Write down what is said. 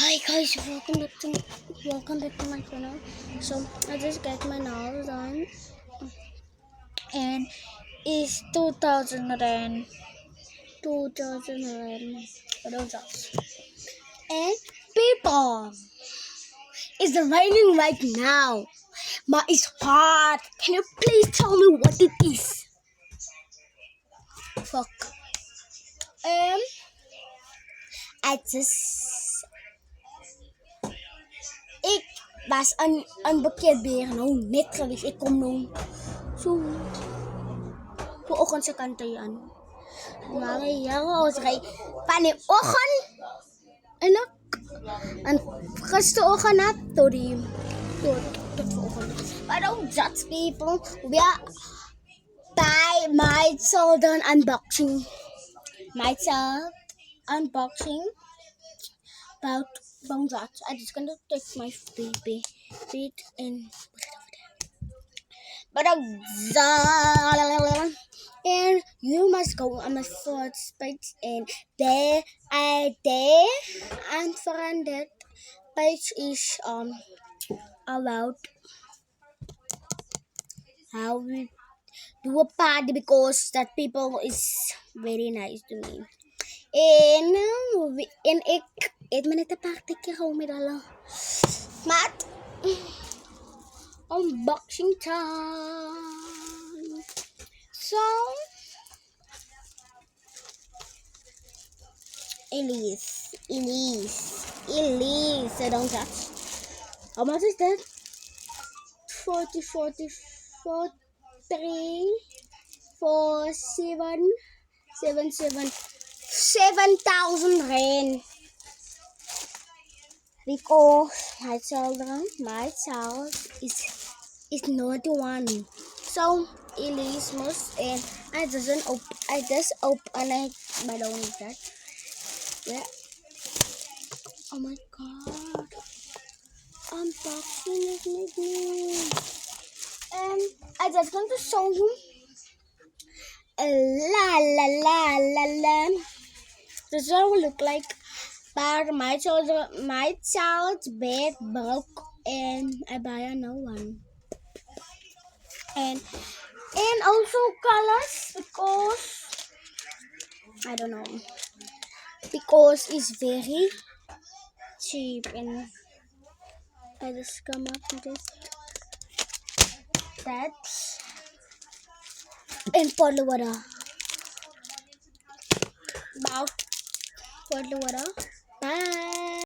Hi guys, welcome back to my channel. So I just get my nails done, and it's 2011. What else? And people, it's raining right now. But it's hot. Can you please tell me what it is? Fuck. I just ik was een bekend weer nou net geweest. Ik kom nou zo vanochtend sa kanta yan. Ako kay paniokan anak ang kastuokan na to parang Dutch people we are by my children unboxing about that. I just gonna take my baby feet and put it over there. But and you must go on my first page and there and for that page is about how we do a party because that people is very nice to me. En ik eet me net een party home met alle maat. Unboxing time. So Elise, I don't touch. How much is that? 40, 3, 4, 7,000 rand. Because my child is not one. So Elise must and I just open it but don't need that. Yeah. Oh my god. Unboxing is with me. I just want to show you. La. This is what it look like. But my child's bed broke and I buy a new one. And also colors because I don't know. Because it's very cheap and I just come up with this. That's and bottle water. Bye.